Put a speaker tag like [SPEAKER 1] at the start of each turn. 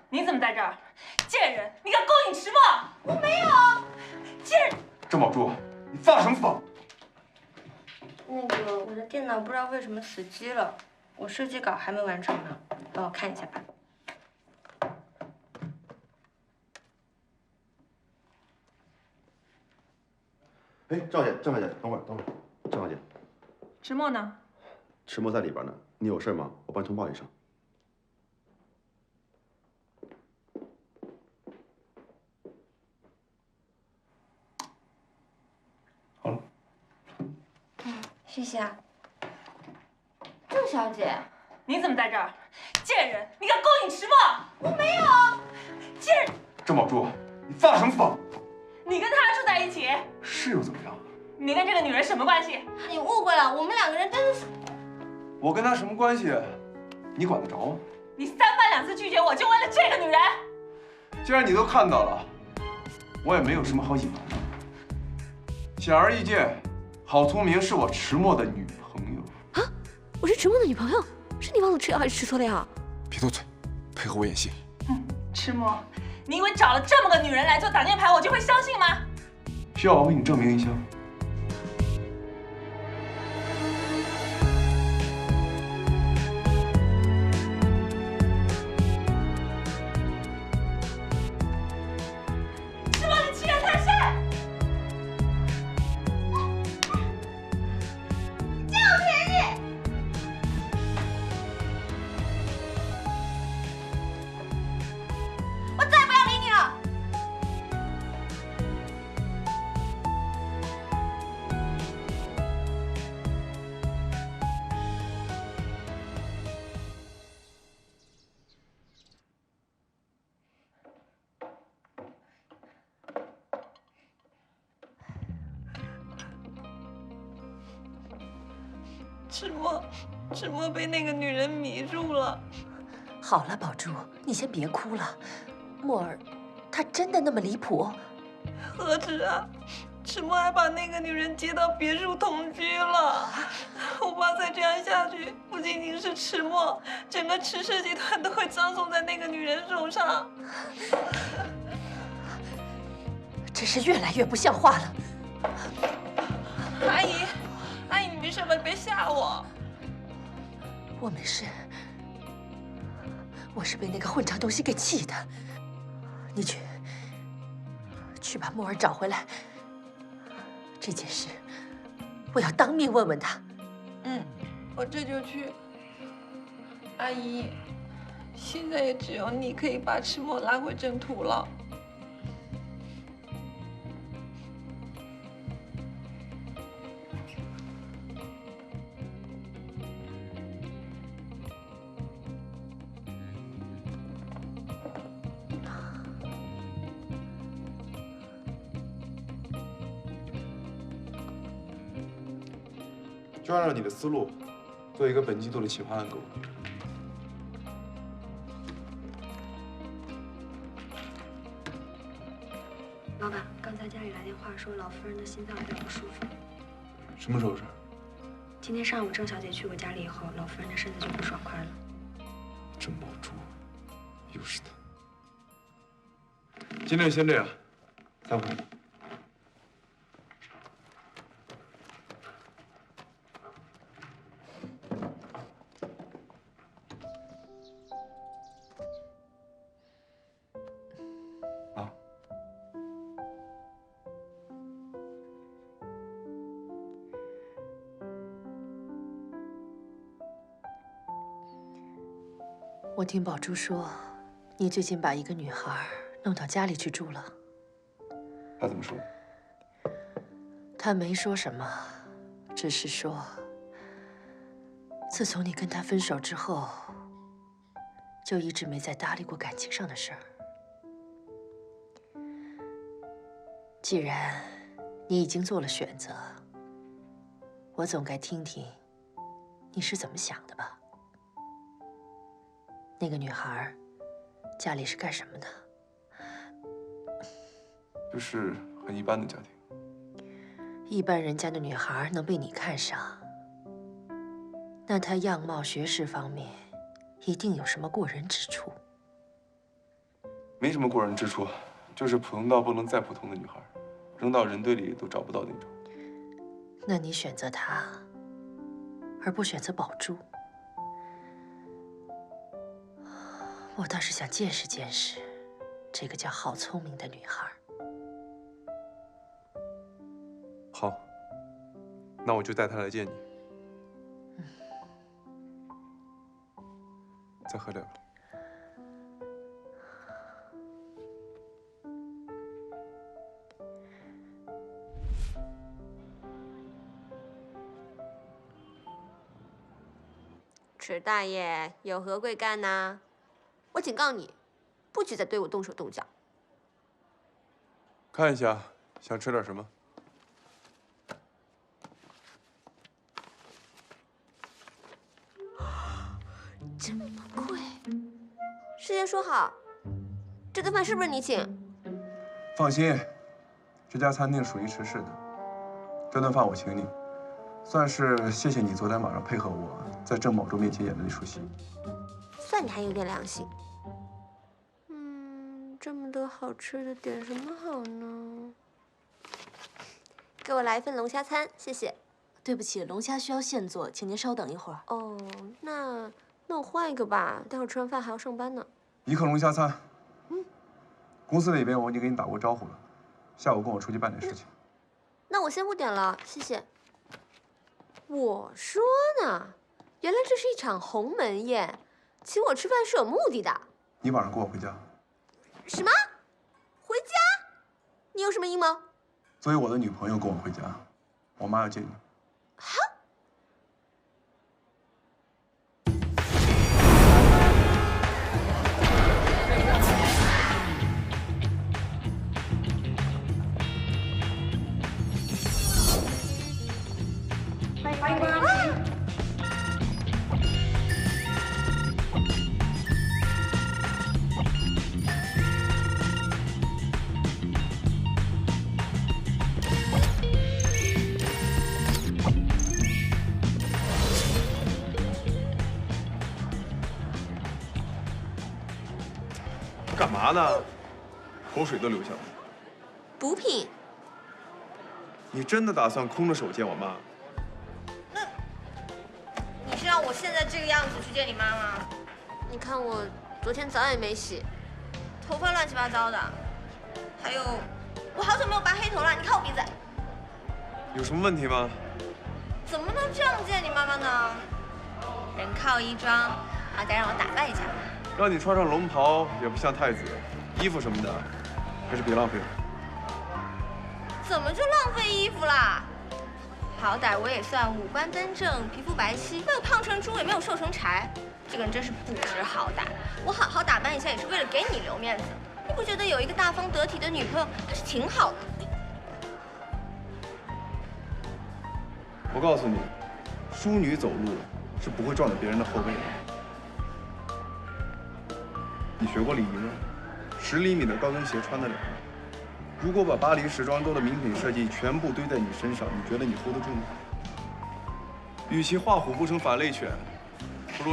[SPEAKER 1] 你怎么在这儿？贱人，你敢勾引迟墨？我没有。贱人！
[SPEAKER 2] 郑宝珠，你发什么疯？
[SPEAKER 3] 那个，我的电脑不知道为什么死机了，我设计稿还没完成呢，帮我看一下吧。
[SPEAKER 4] 哎，赵姐，郑小姐，等会儿，郑小姐，
[SPEAKER 1] 迟墨呢？
[SPEAKER 4] 迟墨在里边呢，你有事吗？我帮你通报一声。
[SPEAKER 2] 好了。
[SPEAKER 3] 谢谢啊。郑小姐，
[SPEAKER 1] 你怎么在这儿？贱人，你敢勾引迟墨？我没有。贱人！
[SPEAKER 2] 郑宝珠，你发什么疯？
[SPEAKER 1] 你跟他住在一起，
[SPEAKER 2] 是又怎么样？
[SPEAKER 1] 你跟这个女人什么关系？
[SPEAKER 3] 你误会了，我们两个人真的是……
[SPEAKER 2] 我跟他什么关系？你管得着吗？
[SPEAKER 1] 你3番2次拒绝我，就为了这个女人？
[SPEAKER 2] 既然你都看到了，我也没有什么好隐瞒的。显而易见，郝聪明是我迟墨的女朋友。
[SPEAKER 5] 啊，我是迟墨的女朋友，是你忘了吃药还是吃错了药？
[SPEAKER 2] 别多嘴，配合我演戏。
[SPEAKER 1] 迟墨，你以为找了这么个女人来做挡箭牌，我就会相信吗？
[SPEAKER 2] 需要我为你证明一下吗？
[SPEAKER 1] 迟墨，你欺人太甚！你占我便宜！
[SPEAKER 3] 我再也不要理你了。
[SPEAKER 1] 迟墨被那个女人迷住了。
[SPEAKER 5] 好了，宝珠，你先别哭了。墨儿，她真的那么离谱？
[SPEAKER 1] 何止啊！迟墨还把那个女人接到别墅同居了。我怕再这样下去，不仅仅是迟墨，整个迟氏集团都会葬送在那个女人手上。
[SPEAKER 5] 真是越来越不像话了。
[SPEAKER 1] 阿姨，阿姨，你没事吧？你别吓我。
[SPEAKER 5] 我没事，我是被那个混账东西给气的。你去把墨儿找回来。这件事，我要当面问问他。
[SPEAKER 1] 我这就去。阿姨，现在也只有你可以把迟墨拉回正途了。
[SPEAKER 2] 就按照你的思路，做一个本季度的企划案给我。
[SPEAKER 3] 老板，刚才家里来电话说老夫人的心脏有点不舒服。
[SPEAKER 2] 什么时候事？
[SPEAKER 3] 今天上午郑小姐去我家里以后，老夫人的身子就不爽快了。
[SPEAKER 2] 郑宝珠，又是他。今天先这样，3会。
[SPEAKER 5] 我听宝珠说，你最近把一个女孩弄到家里去住了。
[SPEAKER 2] 他怎么说？
[SPEAKER 5] 她没说什么，只是说，自从你跟她分手之后，就一直没再搭理过感情上的事儿。既然你已经做了选择，我总该听听你是怎么想的吧。那个女孩家里是干什么的？
[SPEAKER 2] 就是很一般的家庭。
[SPEAKER 5] 一般人家的女孩能被你看上，那她样貌、学识方面一定有什么过人之处。
[SPEAKER 2] 没什么过人之处，就是普通到不能再普通的女孩，扔到人堆里都找不到那种。
[SPEAKER 5] 那你选择她，而不选择宝珠，我倒是想见识见识这个叫郝聪明的女孩。
[SPEAKER 2] 好，那我就带她来见你。再喝点吧。
[SPEAKER 6] 池大爷有何贵干呐？我警告你，不许再对我动手动脚。
[SPEAKER 2] 看一下，想吃点什么？
[SPEAKER 6] 这么贵！事先说好，这顿饭是不是你请？
[SPEAKER 2] 放心，这家餐厅属于池氏的，这顿饭我请你，算是谢谢你昨天晚上配合我在郑宝珠面前演的那出戏。
[SPEAKER 6] 算你还有点良心。这么多好吃的，点什么好呢？给我来一份龙虾餐，谢谢。
[SPEAKER 7] 对不起，龙虾需要现做，请您稍等一会儿。
[SPEAKER 6] 哦，那我换一个吧，待会儿吃完饭还要上班呢。
[SPEAKER 2] 一客龙虾餐。公司那边我已经给你打过招呼了，下午跟我出去办点事情。
[SPEAKER 6] 那我先不点了，谢谢。我说呢，原来这是一场鸿门宴，请我吃饭是有目的的。
[SPEAKER 2] 你晚上跟我回家。
[SPEAKER 6] 什么？回家？你有什么阴谋？
[SPEAKER 2] 作为我的女朋友跟我回家，我妈要见你。
[SPEAKER 6] 哈？
[SPEAKER 3] 欢迎光临。
[SPEAKER 2] 干嘛呢？口水都流下来了。
[SPEAKER 6] 补品。
[SPEAKER 2] 你真的打算空着手见我妈？
[SPEAKER 3] 你是让我现在这个样子去见你妈吗？
[SPEAKER 6] 你看我昨天澡也没洗，
[SPEAKER 3] 头发乱七八糟的，还有我好久没有拔黑头了，你看我鼻子。
[SPEAKER 2] 有什么问题吗？
[SPEAKER 3] 怎么能这样见你妈妈呢？人靠衣装，啊，再让我打扮一下。
[SPEAKER 2] 让你穿上龙袍也不像太子，衣服什么的还是别浪费了。
[SPEAKER 3] 怎么就浪费衣服啦？好歹我也算五官端正，皮肤白皙，没有胖成猪，也没有瘦成柴。这个人真是不知好歹。我好好打扮一下，也是为了给你留面子。你不觉得有一个大方得体的女朋友还是挺好的？
[SPEAKER 2] 我告诉你，淑女走路是不会撞到别人的后背的。你学过礼仪吗？10厘米的高跟鞋穿得了吗？如果把巴黎时装周的名品设计全部堆在你身上，你觉得你 hold 得住吗？与其画虎不成反类犬，